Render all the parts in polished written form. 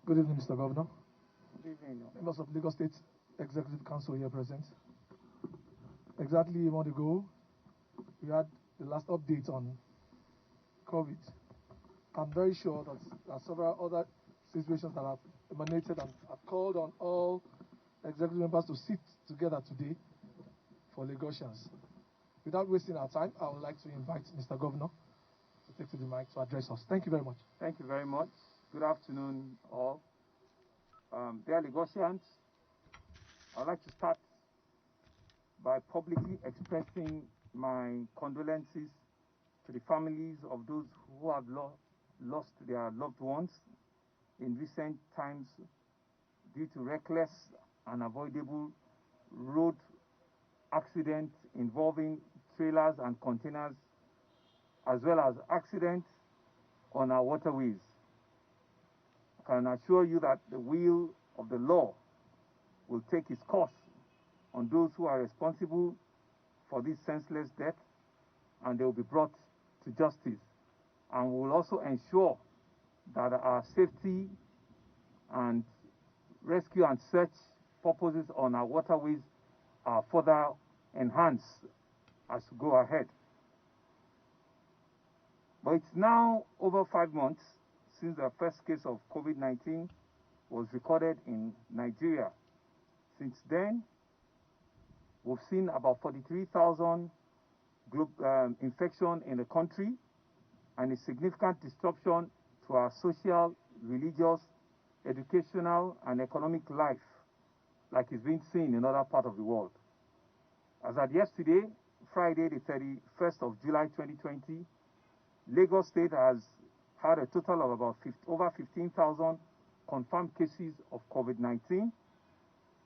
Good evening, Mr. Governor. Good evening. Members of Lagos State Executive Council here present. Exactly a month ago, we had the last update on COVID. I'm very sure that there are several other situations that have emanated, and I've called on all executive members to sit together today for Lagosians. Without wasting our time, I would like to invite Mr. Governor to take to the mic to address us. Thank you very much. Thank you very much. Good afternoon, all. Dear Lagosians, I'd like to start by publicly expressing my condolences to the families of those who have lost their loved ones in recent times due to reckless and avoidable road accidents involving trailers and containers, as well as accidents on our waterways. I can assure you that the wheel of the law will take its course on those who are responsible for this senseless death, and they will be brought to justice. And we will also ensure that our safety and rescue and search purposes on our waterways are further enhanced as we go ahead. But it's now over 5 months since the first case of COVID-19 was recorded in Nigeria. Since then, we've seen about 43,000 infections in the country and a significant disruption to our social, religious, educational, and economic life, like is being seen in other parts of the world. As at yesterday, Friday, the 31st of July 2020, Lagos State has had a total of about over 15,000 confirmed cases of COVID-19,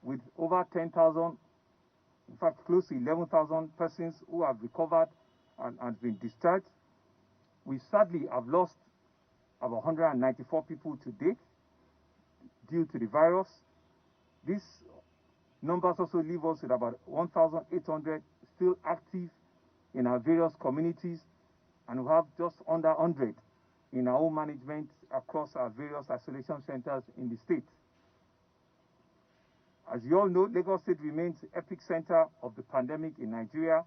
with over 10,000, in fact, close to 11,000 persons who have recovered and been discharged. We sadly have lost about 194 people to date due to the virus. These numbers also leave us with about 1,800 still active in our various communities, and we have just under 100 in our own management across our various isolation centers in the state. As you all know, Lagos State remains the epicenter of the pandemic in Nigeria,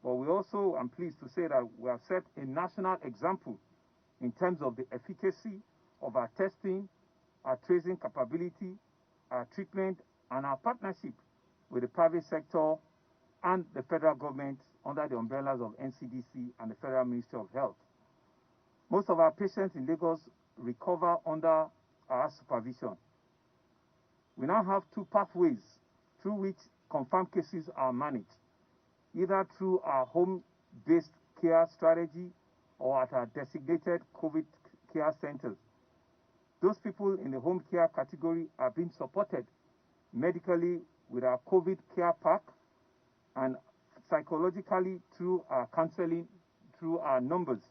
but we also, I'm pleased to say that we have set a national example in terms of the efficacy of our testing, our tracing capability, our treatment, and our partnership with the private sector and the federal government under the umbrellas of NCDC and the Federal Ministry of Health. Most of our patients in Lagos recover under our supervision. We now have two pathways through which confirmed cases are managed, either through our home-based care strategy or at our designated COVID care centers. Those people in the home care category are being supported medically with our COVID care pack and psychologically through our counseling, through our numbers.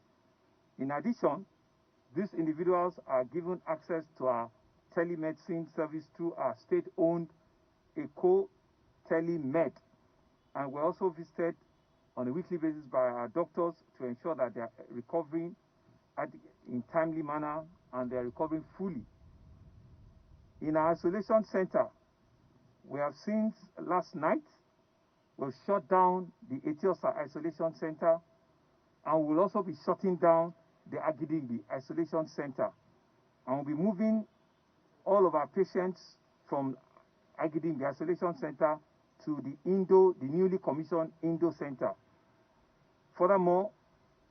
In addition, these individuals are given access to our telemedicine service through our state-owned ECO Telemed, and we're also visited on a weekly basis by our doctors to ensure that they are recovering in timely manner and they are recovering fully. In our isolation center, we have since last night, we've shut down the Etiosa Isolation Center, and we'll also be shutting down the Agidingbi Isolation Center. And we'll be moving all of our patients from Agidingbi Isolation Center to the newly commissioned Indo Center. Furthermore,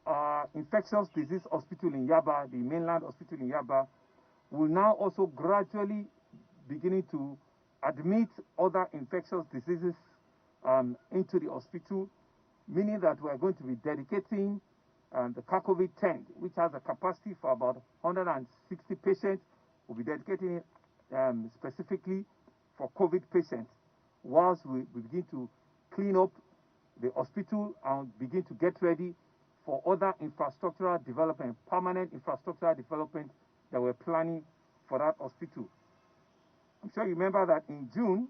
our infectious disease hospital in Yaba, the mainland hospital in Yaba, will now also gradually beginning to admit other infectious diseases into the hospital, meaning that we are going to be dedicating the COVID tent, which has a capacity for about 160 patients. We'll be dedicating it specifically for COVID patients, whilst we begin to clean up the hospital and begin to get ready for other infrastructural development, permanent infrastructural development that we're planning for that hospital. I'm sure you remember that in June,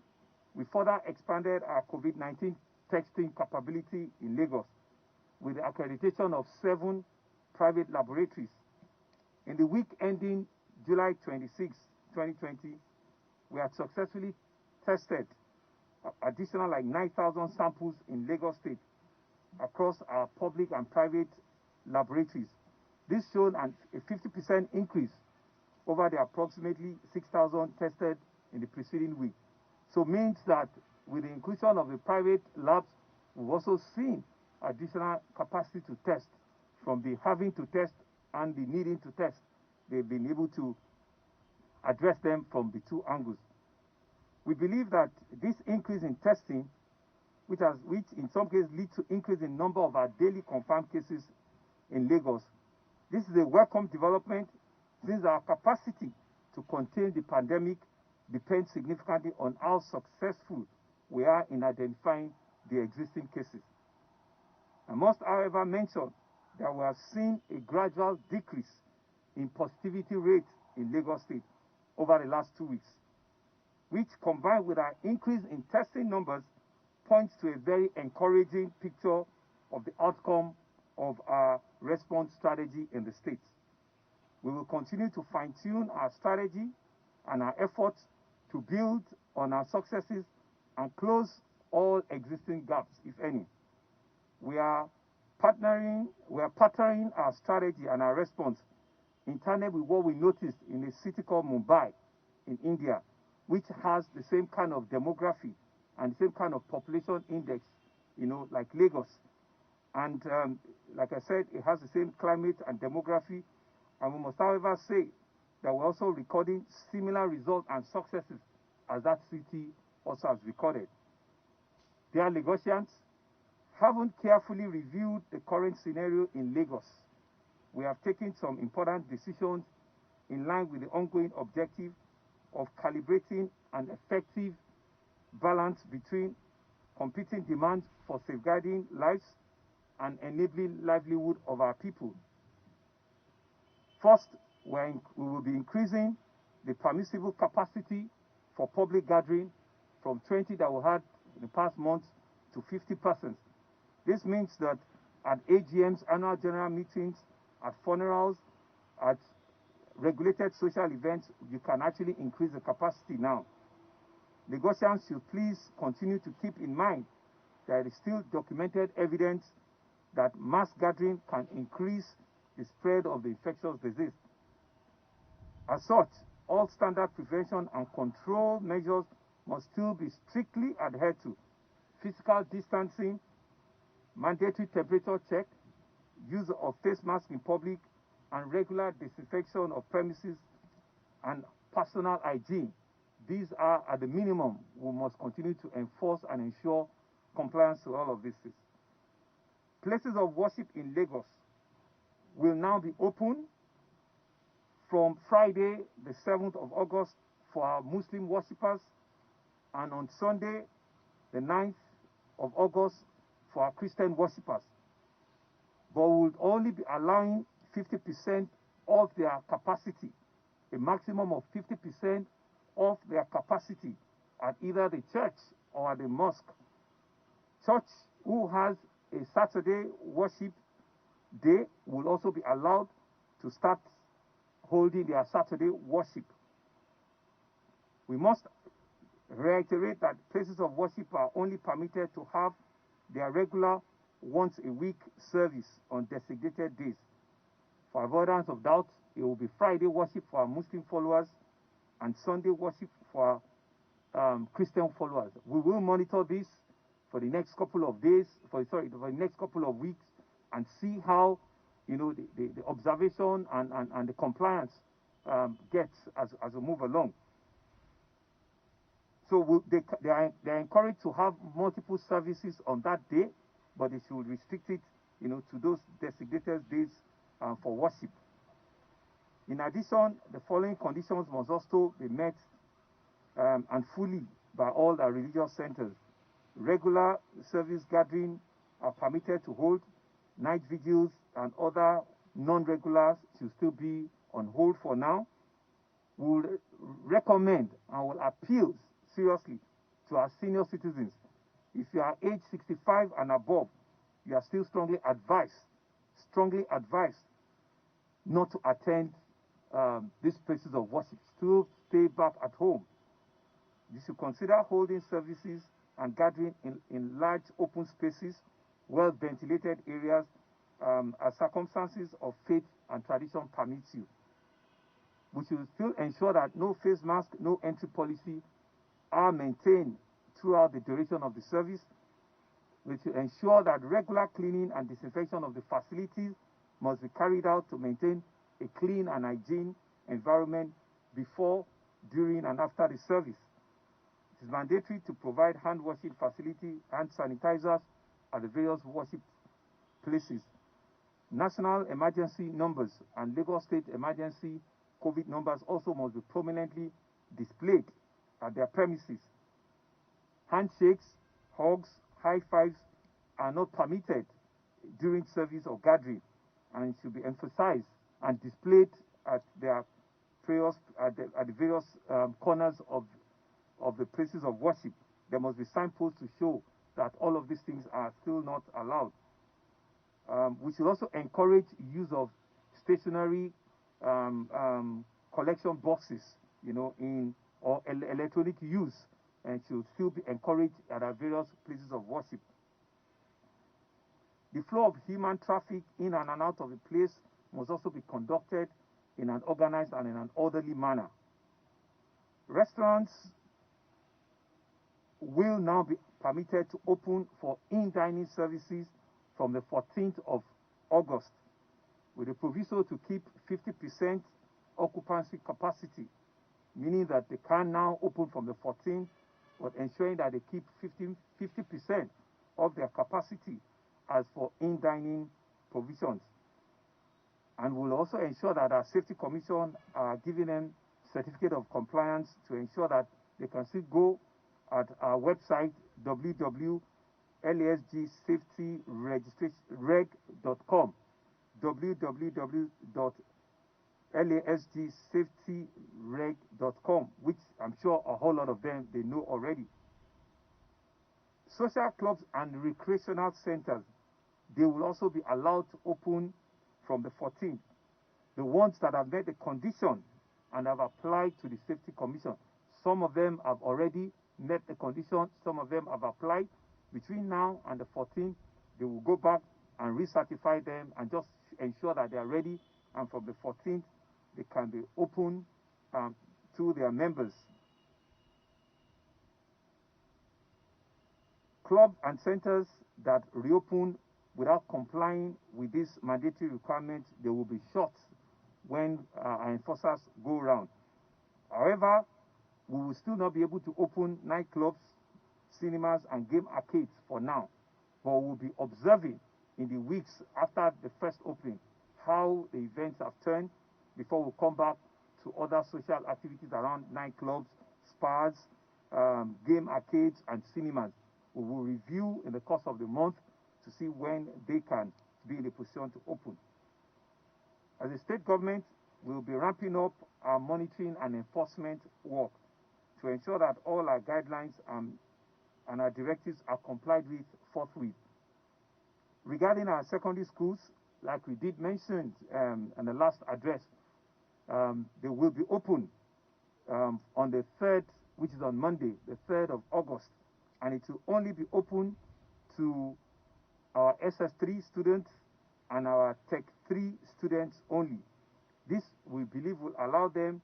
we further expanded our COVID-19 testing capability in Lagos with the accreditation of 7 private laboratories. In the week ending July 26, 2020, we had successfully tested additional like 9,000 samples in Lagos State across our public and private laboratories. This showed a 50% increase over the approximately 6,000 tested in the preceding week. So means that with the inclusion of the private labs, we've also seen additional capacity to test. From the having to test and the needing to test, they've been able to address them from the two angles. We believe that this increase in testing, which in some cases leads to increase in number of our daily confirmed cases in Lagos, this is a welcome development since our capacity to contain the pandemic depends significantly on how successful we are in identifying the existing cases. I must, however, mention that we have seen a gradual decrease in positivity rate in Lagos State over the last 2 weeks, which combined with our increase in testing numbers points to a very encouraging picture of the outcome of our response strategy in the state. We will continue to fine-tune our strategy and our efforts to build on our successes and close all existing gaps, if any. We are partnering our strategy and our response in tandem with what we noticed in a city called Mumbai in India, which has the same kind of demography and the same kind of population index, like Lagos. And like I said, it has the same climate and demography. And we must, however, say that we're also recording similar results and successes as that city also has recorded. Dear Lagosians, having carefully reviewed the current scenario in Lagos, we have taken some important decisions in line with the ongoing objective of calibrating an effective balance between competing demands for safeguarding lives and enabling livelihood of our people. First, we will be increasing the permissible capacity for public gathering from 20 that we had in the past months to 50%. This means that at AGMs, annual general meetings, at funerals, at regulated social events, you can actually increase the capacity now. Lagosians should please continue to keep in mind that there is still documented evidence that mass gathering can increase the spread of the infectious disease. As such, all standard prevention and control measures must still be strictly adhered to. Physical distancing, mandatory temperature check, use of face masks in public, and regular disinfection of premises and personal hygiene. These are at the minimum we must continue to enforce and ensure compliance to all of this. Places of worship in Lagos will now be open from Friday, the 7th of August, for our Muslim worshippers, and on Sunday, the 9th of August, for our Christian worshippers. But we will only be allowing 50% of their capacity, a maximum of 50% of their capacity at either the church or at the mosque. Church who has a Saturday worship day will also be allowed to start holding their Saturday worship. We must reiterate that places of worship are only permitted to have their regular once-a-week service on designated days. For avoidance of doubt, it will be Friday worship for our Muslim followers and Sunday worship for our Christian followers. We will monitor this for the next couple of days, for the next couple of weeks, and see how the observation and the compliance gets as we move along. So they are encouraged to have multiple services on that day, but they should restrict it to those designated days for worship. In addition, the following conditions must also be met and fully by all our religious centers. Regular service gathering are permitted to hold. Night vigils and other non-regulars should still be on hold for now. We will recommend and will appeal seriously to our senior citizens. If you are age 65 and above, you are still strongly advised not to attend these places of worship. Still stay back at home. You should consider holding services and gathering in large open spaces, well-ventilated areas, as circumstances of faith and tradition permits you. We should still ensure that no face mask, no entry policy are maintained throughout the duration of the service. We should ensure that regular cleaning and disinfection of the facilities must be carried out to maintain a clean and hygiene environment before, during, and after the service. It is mandatory to provide hand washing facility, hand sanitizers at the various worship places. National emergency numbers and Lagos State emergency COVID numbers also must be prominently displayed at their premises. Handshakes, hugs, high fives are not permitted during service or gathering, and it should be emphasized and displayed at their prayers at the various corners of the places of worship. There must be signposts to show that all of these things are still not allowed. We should also encourage use of stationary collection boxes, or electronic use, and should still be encouraged at our various places of worship. The flow of human traffic in and out of the place must also be conducted in an organized and in an orderly manner. Restaurants will now be permitted to open for in-dining services from the 14th of August, with a proviso to keep 50% occupancy capacity, meaning that they can now open from the 14th, but ensuring that they keep 50% of their capacity as for in-dining provisions. And we'll also ensure that our Safety Commission are giving them certificate of compliance to ensure that they can still go at our website, www.lasgsafetyreg.com, www.lasgsafetyreg.com, which I'm sure a whole lot of them, they know already. Social clubs and recreational centers, they will also be allowed to open from the 14th. The ones that have met the condition and have applied to the Safety Commission. Some of them have already met the condition, some of them have applied. Between now and the 14th, they will go back and recertify them and just ensure that they are ready, and from the 14th, they can be open to their members. Clubs and centers that reopen without complying with these mandatory requirements, they will be shut when our enforcers go around. However, we will still not be able to open nightclubs, cinemas, and game arcades for now, but we'll be observing in the weeks after the first opening how the events have turned before we come back to other social activities around nightclubs, spas, game arcades, and cinemas. We will review in the course of the month to see when they can be in a position to open. As a state government, we will be ramping up our monitoring and enforcement work to ensure that all our guidelines and our directives are complied with forthwith. Regarding our secondary schools, like we did mention in the last address, they will be open on the 3rd, which is on Monday, the 3rd of August, and it will only be open to our SS3 students and our Tech 3 students only. This, we believe, will allow them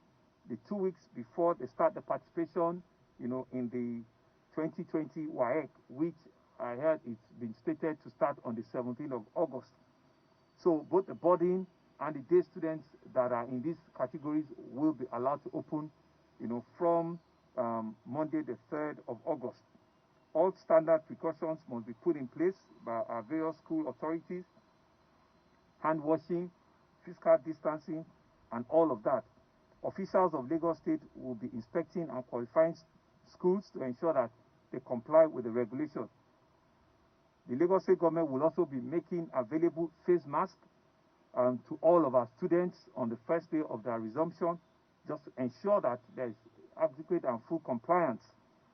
the 2 weeks before they start the participation, in the 2020 WAEC, which I heard it's been stated to start on the 17th of August. So both the boarding and the day students that are in these categories will be allowed to open, from Monday the 3rd of August. All standard precautions must be put in place by our various school authorities: hand washing, physical distancing, and all of that. Officials of Lagos State will be inspecting and qualifying schools to ensure that they comply with the regulations. The Lagos State government will also be making available face masks to all of our students on the first day of their resumption, just to ensure that there is adequate and full compliance.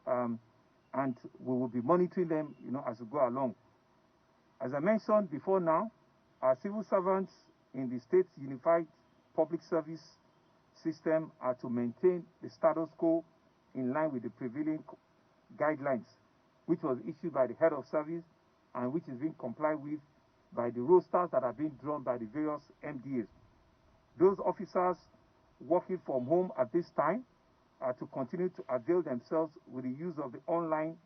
And we will be monitoring them, as we go along. As I mentioned before now, our civil servants in the State's Unified Public Service system are to maintain the status quo in line with the prevailing guidelines, which was issued by the head of service and which is being complied with by the rosters that are being drawn by the various MDAs. Those officers working from home at this time are to continue to avail themselves with the use of the online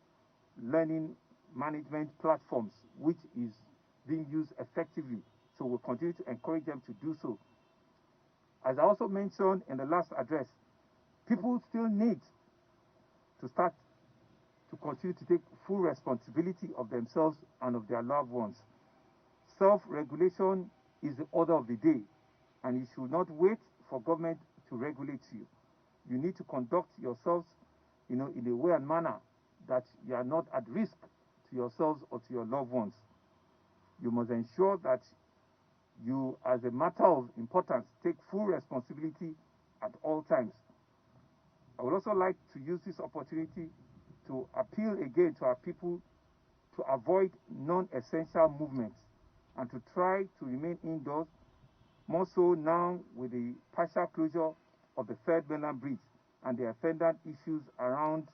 learning management platforms, which is being used effectively. So we'll continue to encourage them to do so. As I also mentioned in the last address, people still need to start to continue to take full responsibility of themselves and of their loved ones. Self-regulation is the order of the day, and you should not wait for government to regulate you. You need to conduct yourselves, in a way and manner that you are not at risk to yourselves or to your loved ones. You must ensure that you, as a matter of importance, take full responsibility at all times. I would also like to use this opportunity to appeal again to our people to avoid non-essential movements and to try to remain indoors, more so now with the partial closure of the Third Mainland Bridge and the attendant issues around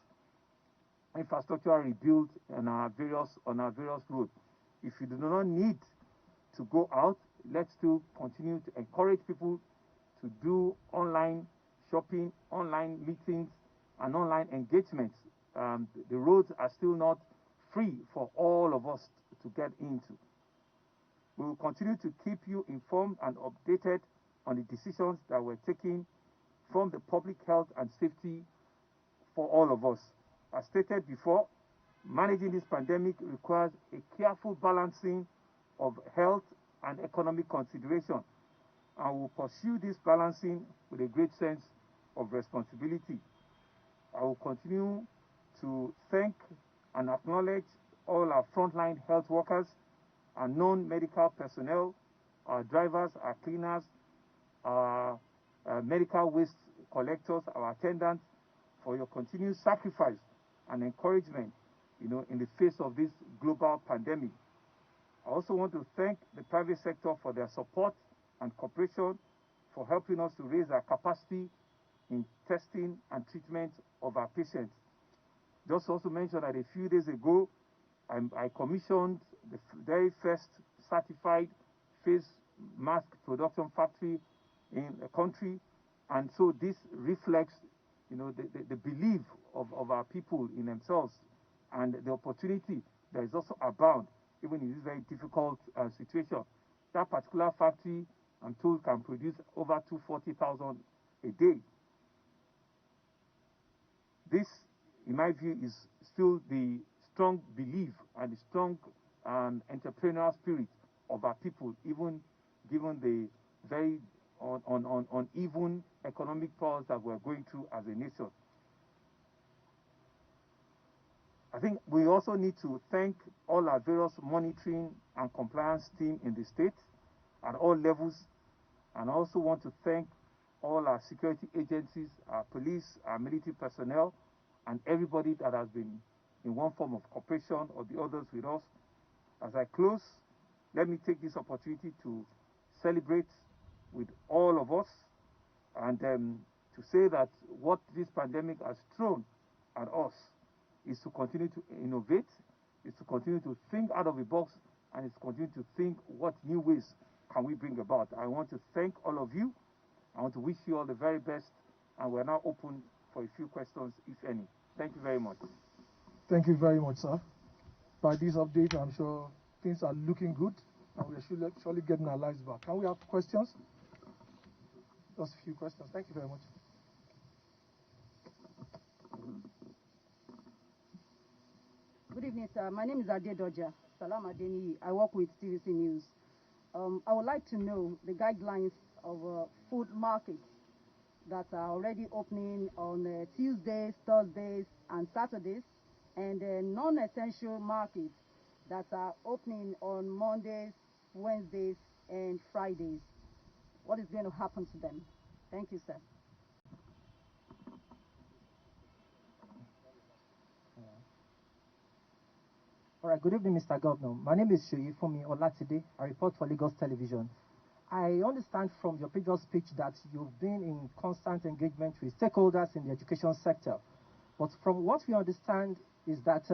infrastructure rebuild on our various roads. If you do not need to go out, let's still continue to encourage people to do online shopping, online meetings, and online engagements. The roads are still not free for all of us to get into. We will continue to keep you informed and updated on the decisions that we're taking from the public health and safety for all of us. As stated before, managing this pandemic requires a careful balancing of health and economic consideration, and we'll pursue this balancing with a great sense of responsibility. I will continue to thank and acknowledge all our frontline health workers, our non-medical personnel, our drivers, our cleaners, our medical waste collectors, our attendants, for your continued sacrifice and encouragement, in the face of this global pandemic. I also want to thank the private sector for their support and cooperation for helping us to raise our capacity in testing and treatment of our patients. Just also mention that a few days ago, I commissioned the very first certified face mask production factory in the country, and so this reflects, the belief of our people in themselves and the opportunity that is also abound, even in this very difficult situation. That particular factory, I'm told, can produce over 240,000 a day. This, in my view, is still the strong belief and the strong entrepreneurial spirit of our people, even given the very uneven economic powers that we're going through as a nation. I think we also need to thank all our various monitoring and compliance team in the state at all levels, and I also want to thank all our security agencies, our police, our military personnel, and everybody that has been in one form of cooperation or the others with us. As I close, let me take this opportunity to celebrate with all of us and to say that what this pandemic has thrown at us is to continue to innovate, is to continue to think out of the box, and is to continue to think what new ways can we bring about. I want to thank all of you. I want to wish you all the very best, and we're now open for a few questions, if any. Thank you very much. Thank you very much, sir. By this update, I'm sure things are looking good, and we're surely getting our lives back. Can we have questions? Just a few questions. Thank you very much. Good evening, sir. My name is Ade Doja. Salam Adeni. I work with TVC News. I would like to know the guidelines of food markets that are already opening on Tuesdays, Thursdays, and Saturdays, and non-essential markets that are opening on Mondays, Wednesdays, and Fridays. What is going to happen to them? Thank you, sir. All right, good evening, Mr. Governor. My name is Shoyi Fumi Olatide. I report for Lagos Television. I understand from your previous speech that you've been in constant engagement with stakeholders in the education sector. But from what we understand is that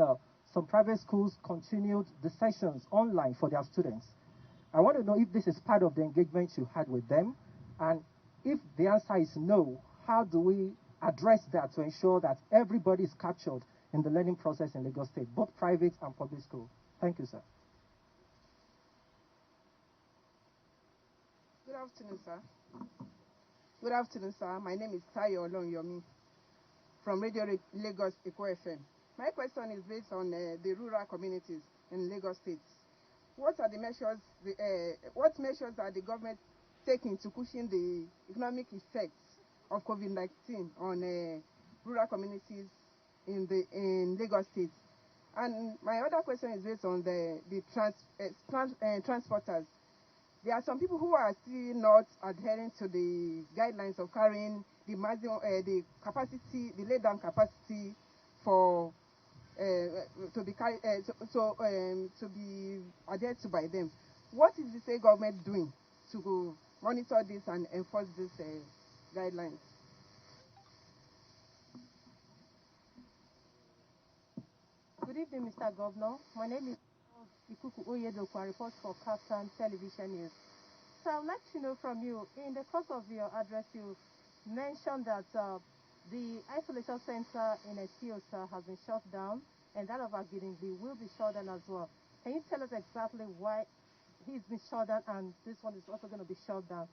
some private schools continued the sessions online for their students. I want to know if this is part of the engagement you had with them, and if the answer is no, how do we address that to ensure that everybody is captured in the learning process in Lagos State, both private and public school? Thank you, sir. Good afternoon, sir. Good afternoon, sir. My name is Tayo Olonyomi from Radio Lagos Eco FM. My question is based on the rural communities in Lagos State. What measures are the government taking to cushion the economic effects of COVID-19 on rural communities in Lagos State? And my other question is based on the transporters. There are some people who are still not adhering to the guidelines of carrying the maximum, the capacity, the laid down capacity for to be adhered to by them. What is the state government doing to monitor this and enforce these guidelines? Good evening, Mr. Governor. My name is Ikuku Oyedoku. I report for Captain Television News. So I would like to know from you, in the course of your address, you mentioned that the isolation center in Ethiopia has been shut down, and that of Agidingbi will be shut down as well. Can you tell us exactly why he's been shut down and this one is also going to be shut down?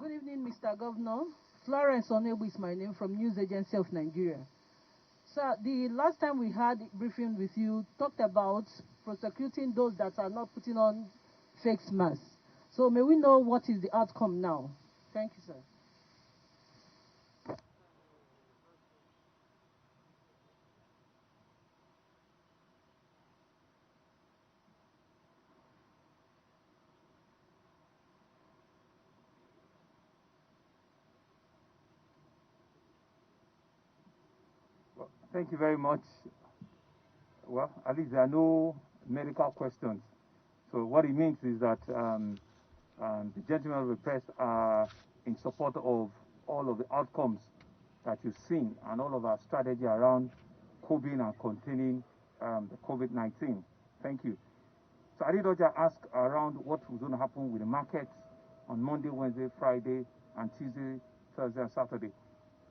Good evening, Mr. Governor. Florence Onebu is my name from News Agency of Nigeria. Sir, the last time we had a briefing with you talked about prosecuting those that are not putting on face masks. So may we know what is the outcome now? Thank you, sir. Well, thank you very much. Well, at least there are no medical questions. So what it means is that the gentlemen of the press are in support of all of the outcomes that you've seen and all of our strategy around coping and containing the COVID-19. Thank you. So Adedoja asked around what was going to happen with the markets on Monday, Wednesday, Friday, and Tuesday, Thursday, and Saturday.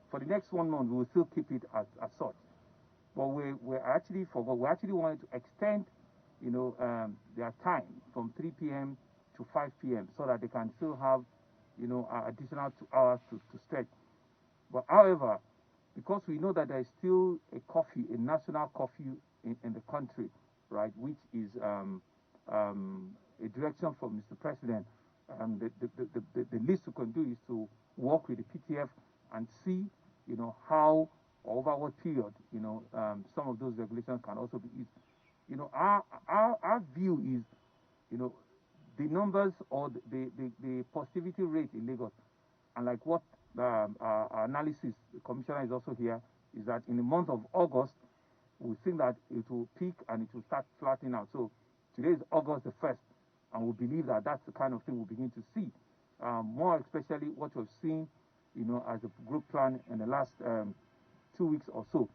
For the next 1 month, we will still keep it as such. But we actually wanted to extend, their time from 3 p.m. to 5 p.m. so that they can still have, additional 2 hours to stretch. But however, because we know that there is still a national curfew in the country, right, which is a direction from Mr. President, the least we can do is to work with the PTF and see, how or over what period, some of those regulations can also be eased. Our view is, the numbers or the positivity rate in Lagos, and like what our analysis, the commissioner is also here, is that in the month of August, we think that it will peak and it will start flattening out. So today is August the 1st, and we believe that that's the kind of thing we'll begin to see. More especially what we've seen, as a group plan in the last 2 weeks or so.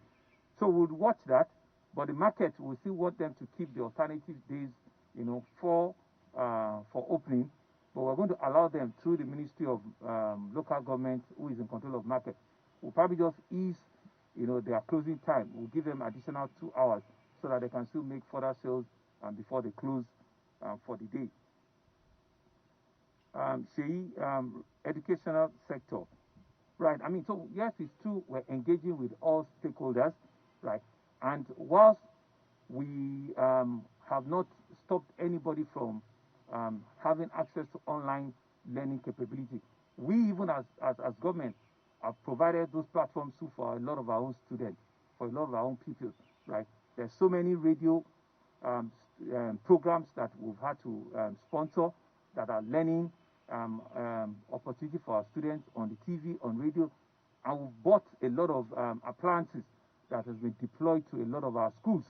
So we'll watch that, but the market, we still want them to keep the alternative days, for opening, but we're going to allow them through the Ministry of Local Government, who is in control of market. We'll probably just ease, their closing time. We'll give them additional 2 hours so that they can still make further sales before they close for the day. Educational sector. Right, so yes, it's true, we're engaging with all stakeholders, right? And whilst we have not stopped anybody from having access to online learning capability, we even as government have provided those platforms too for a lot of our own students, for a lot of our own people, right? There's so many radio programs that we've had to sponsor that are learning opportunity for our students on the TV, on radio, and we've bought a lot of appliances that has been deployed to a lot of our schools,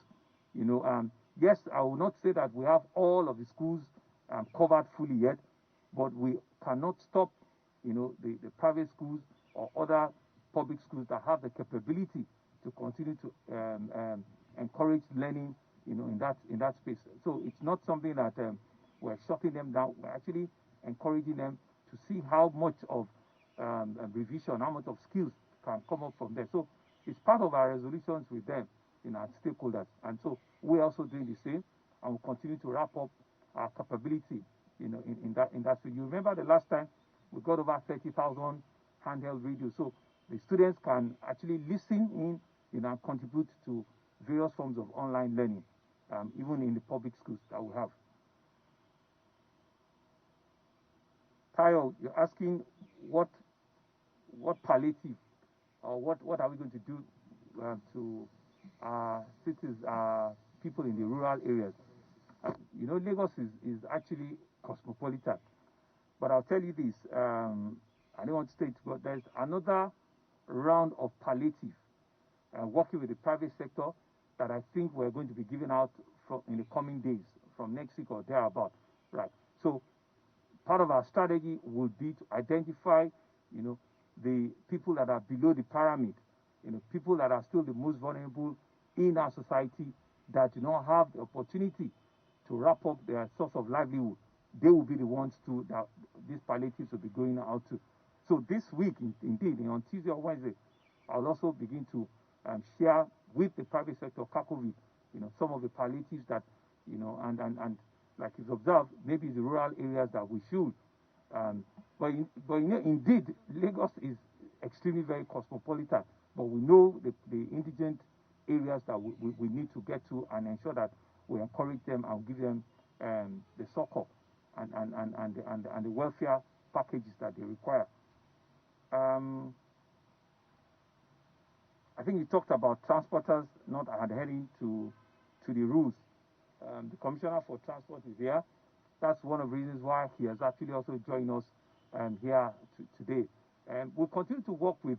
Yes, I will not say that we have all of the schools covered fully yet, but we cannot stop, the private schools or other public schools that have the capability to continue to encourage learning, in that space. So it's not something that we're shutting them down. We're actually encouraging them to see how much of revision, how much of skills can come up from there. So it's part of our resolutions with them, our stakeholders. And so we're also doing the same, and we'll continue to wrap up our capability, in that field. You remember the last time we got over 30,000 handheld radios. So the students can actually listen in, and contribute to various forms of online learning, even in the public schools that we have. Tayo, you're asking what palliative or what are we going to do to cities, people in the rural areas. Lagos is actually cosmopolitan. But I'll tell you this, I don't want to state, but there's another round of palliative working with the private sector that I think we're going to be giving out in the coming days, from next week or thereabout. Right. So part of our strategy would be to identify, the people that are below the pyramid, people that are still the most vulnerable in our society, that do not have the opportunity to wrap up their source of livelihood. They will be the ones that these palliatives will be going out to. So this week, indeed, on Tuesday or Wednesday, I'll also begin to share with the private sector, Kakovi, some of the palliatives that, and like you've observed, maybe the rural areas that we should. But indeed, Lagos is extremely very cosmopolitan. But we know the indigent areas that we need to get to and ensure that we encourage them and give them the succor and the welfare packages that they require. I think you talked about transporters not adhering to the rules. The Commissioner for Transport is here. That's one of the reasons why he has actually also joined us here today. And we'll continue to work with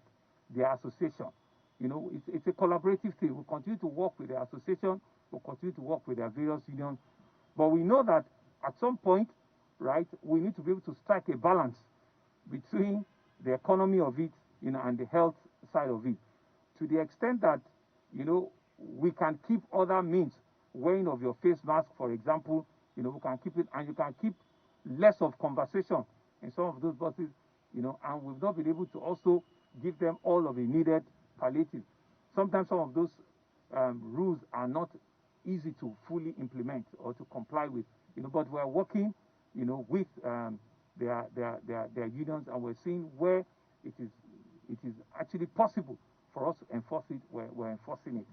the association. It's a collaborative thing. We'll continue to work with the association. We'll continue to work with their various unions. But we know that at some point, right, we need to be able to strike a balance between the economy of it, and the health side of it. To the extent that, we can keep other means, wearing of your face mask, for example, we can keep it, and you can keep less of conversation in some of those buses, and we've not been able to also give them all of the needed palliative. Sometimes some of those rules are not easy to fully implement or to comply with, but we're working, with their unions, and we're seeing where it is actually possible for us to enforce it. We're enforcing it.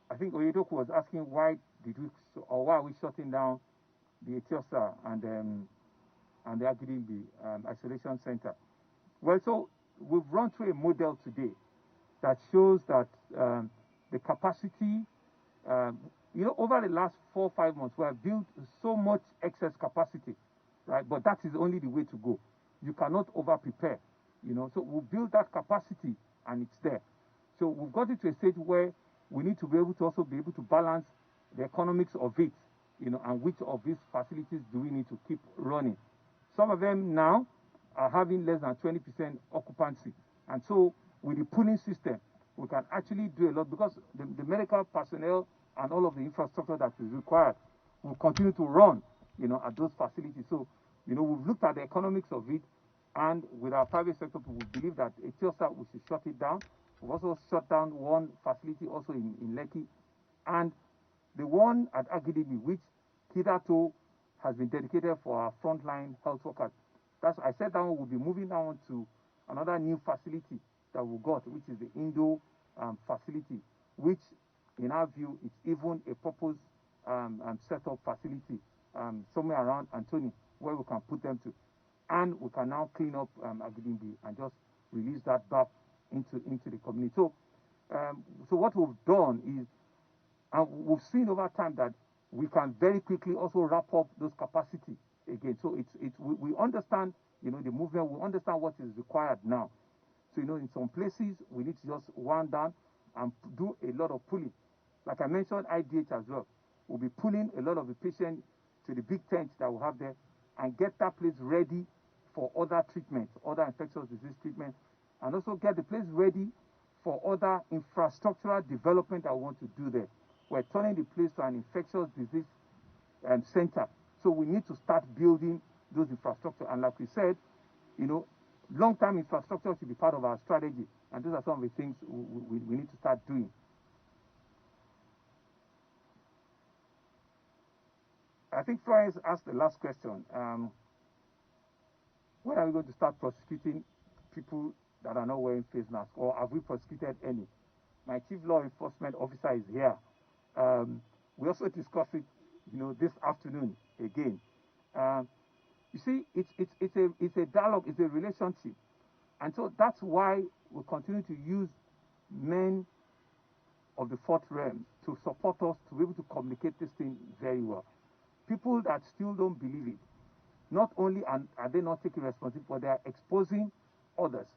I think Oyedoku was asking why are we shutting down the Etiosa and the Agidimbi isolation center. Well, so we've run through a model today that shows that the capacity, over the last 4 or 5 months, we have built so much excess capacity, right? But that is only the way to go. You cannot over-prepare, So we'll build that capacity, and it's there. So we've got it to a stage where we need to be able to also be able to balance the economics of it, and which of these facilities do we need to keep running. Some of them now are having less than 20% occupancy. And so with the pooling system, we can actually do a lot, because the medical personnel and all of the infrastructure that is required will continue to run, at those facilities. So, we've looked at the economics of it, and with our private sector, we believe that Etiosa, we should shut it down. We've also shut down one facility also in Lekki, and the one at Agidimi, which hitherto has been dedicated for our frontline health workers. I said that one will be moving down to another new facility that we got, which is the Indo facility, which in our view is even a purpose set-up facility somewhere around Anthony, where we can put them to. And we can now clean up Agidimbi and just release that back into the community. So what we've done is, and we've seen over time that we can very quickly also wrap up those capacity again. So we understand, the movement, we understand what is required now. So, in some places, we need to just wind down. and do a lot of pulling. Like I mentioned, IDH as well. We'll be pulling a lot of the patients to the big tent that we have there and get that place ready for other treatments, other infectious disease treatment, and also get the place ready for other infrastructural development that we want to do there. We're turning the place to an infectious disease center. So we need to start building those infrastructure. And like we said, you know, long-term infrastructure should be part of our strategy. And those are some of the things we need to start doing. I think Florence asked the last question. When are we going to start prosecuting people that are not wearing face masks, or have we prosecuted any? My chief law enforcement officer is here. We also discussed it, you know, this afternoon again. You see, it's a dialogue, it's a relationship, and so that's why we continue to use men of the fourth realm to support us to be able to communicate this thing very well. People that still don't believe it, not only are they not taking responsibility, but they are exposing others.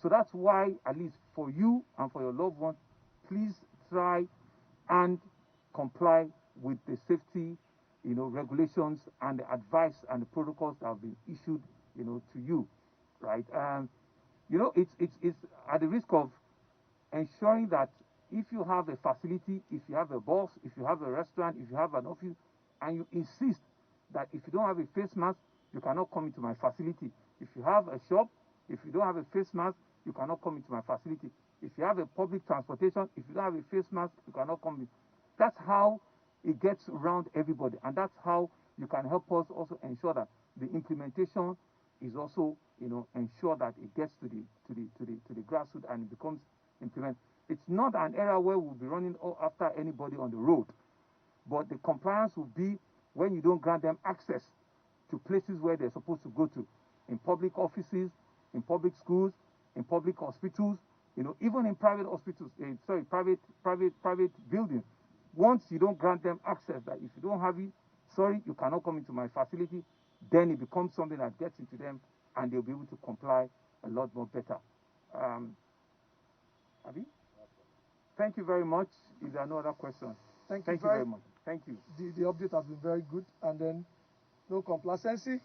So that's why, at least for you and for your loved ones, please try and comply with the safety, you know, regulations and the advice and the protocols that have been issued, you know, to you, right? You know, it's at the risk of ensuring that if you have a facility, if you have a boss, if you have a restaurant, if you have an office, and you insist that if you don't have a face mask, you cannot come into my facility. If you have a shop, if you don't have a face mask, you cannot come into my facility. If you have a public transportation, if you don't have a face mask, you cannot come in. That's how it gets around everybody, and that's how you can help us also ensure that the implementation is also, you know, ensure that it gets to the grassroots and it becomes implemented. It's not an area where we'll be running after anybody on the road, but the compliance will be when you don't grant them access to places where they're supposed to go to, in public offices, in public schools, in public hospitals, you know, even in private hospitals, private buildings. Once you don't grant them access, that if you don't have it, sorry, you cannot come into my facility, then it becomes something that gets into them and they'll be able to comply a lot more better. Abi? Thank you very much. If there are no other questions. Thank you very much. Thank you. The update has been very good, and then no complacency.